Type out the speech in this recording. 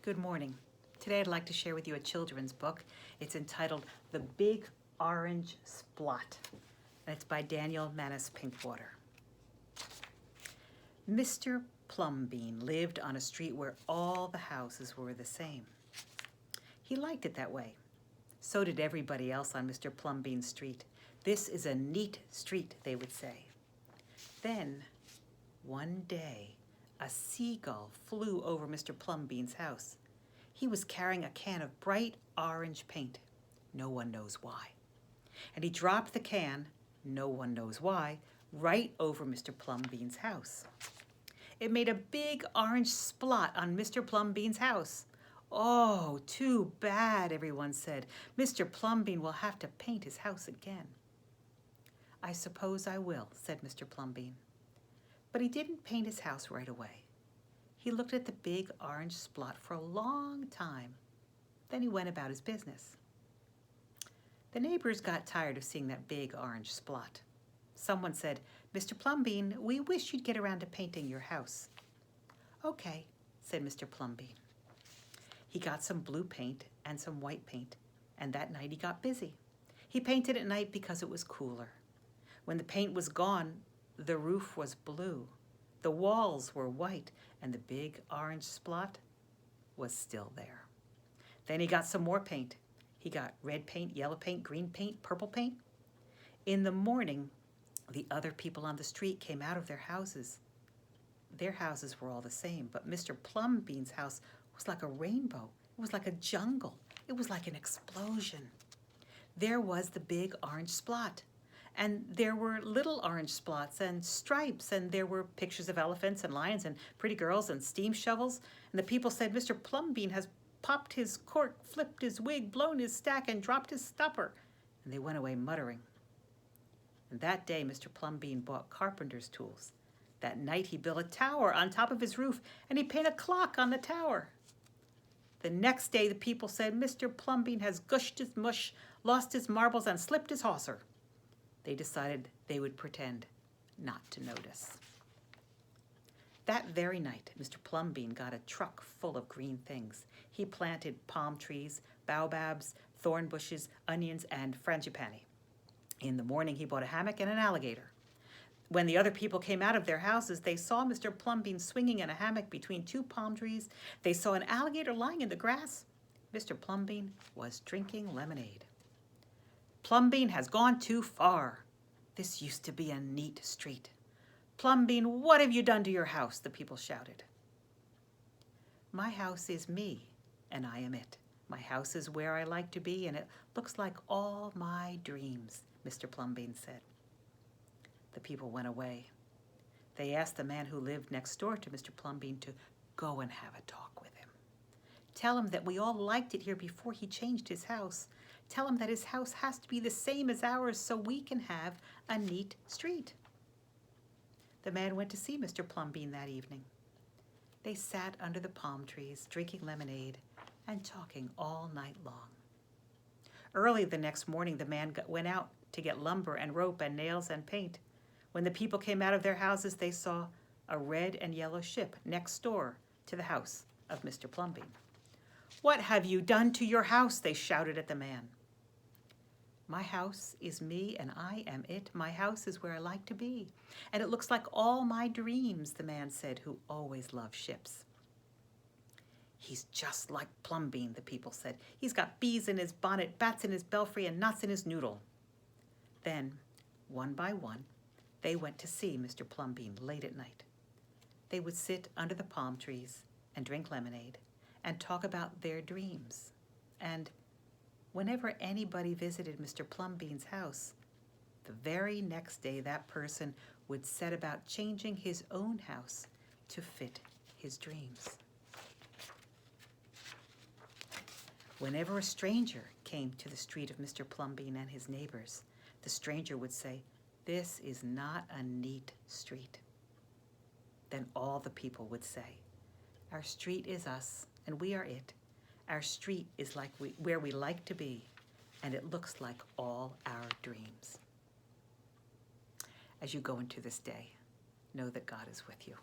Good morning. Today I'd like to share with you a children's book. It's entitled The Big Orange Splot, and it's by Daniel Maness Pinkwater. Mr. Plumbean lived on a street where all the houses were the same. He liked it that way. So did everybody else on Mr. Plumbean's street. This is a neat street, they would say. Then, one day, a seagull flew over Mr. Plumbean's house. He was carrying a can of bright orange paint. No one knows why. And he dropped the can, no one knows why, right over Mr. Plumbean's house. It made a big orange splot on Mr. Plumbean's house. Oh, too bad, everyone said. Mr. Plumbean will have to paint his house again. I suppose I will, said Mr. Plumbean. But he didn't paint his house right away. He looked at the big orange splot for a long time. Then he went about his business. The neighbors got tired of seeing that big orange splot. Someone said, "Mr. Plumbean, we wish you'd get around to painting your house." "Okay," said Mr. Plumbean. He got some blue paint and some white paint, and that night he got busy. He painted at night because it was cooler. When the paint was gone, the roof was blue, the walls were white, and the big orange splot was still there. Then he got some more paint. He got red paint, yellow paint, green paint, purple paint. In the morning, the other people on the street came out of their houses. Their houses were all the same, but Mr. Plumbean's house was like a rainbow. It was like a jungle. It was like an explosion. There was the big orange splot. And there were little orange splots and stripes, and there were pictures of elephants and lions and pretty girls and steam shovels. And the people said, "Mr. Plumbean has popped his cork, flipped his wig, blown his stack, and dropped his stopper." And they went away muttering. And that day, Mr. Plumbean bought carpenter's tools. That night, he built a tower on top of his roof, and he painted a clock on the tower. The next day, the people said, "Mr. Plumbean has gushed his mush, lost his marbles, and slipped his hawser." They decided they would pretend not to notice. That very night, Mr. Plumbean got a truck full of green things. He planted palm trees, baobabs, thorn bushes, onions, and frangipani. In the morning, he bought a hammock and an alligator. When the other people came out of their houses, they saw Mr. Plumbean swinging in a hammock between two palm trees. They saw an alligator lying in the grass. Mr. Plumbean was drinking lemonade. "Plumbean has gone too far. This used to be a neat street. Plumbean, what have you done to your house?" the people shouted. "My house is me, and I am it. My house is where I like to be, and it looks like all my dreams," Mr. Plumbean said. The people went away. They asked the man who lived next door to Mr. Plumbean to go and have a talk with him. Tell him that we all liked it here before he changed his house. Tell him that his house has to be the same as ours so we can have a neat street. The man went to see Mr. Plumbean that evening. They sat under the palm trees, drinking lemonade and talking all night long. Early the next morning, the man went out to get lumber and rope and nails and paint. When the people came out of their houses, they saw a red and yellow ship next door to the house of Mr. Plumbean. "What have you done to your house?" they shouted at the man. "My house is me, and I am it. My house is where I like to be, and it looks like all my dreams," the man said, who always loved ships. "He's just like Plumbean," the people said. "He's got bees in his bonnet, bats in his belfry, and knots in his noodle." Then, one by one, they went to see Mr. Plumbean late at night. They would sit under the palm trees and drink lemonade and talk about their dreams. And whenever anybody visited Mr. Plumbean's house, the very next day that person would set about changing his own house to fit his dreams. Whenever a stranger came to the street of Mr. Plumbean and his neighbors, the stranger would say, "This is not a neat street." Then all the people would say, "Our street is us, and we are it. Our street is like where we like to be, and it looks like all our dreams." As you go into this day, know that God is with you.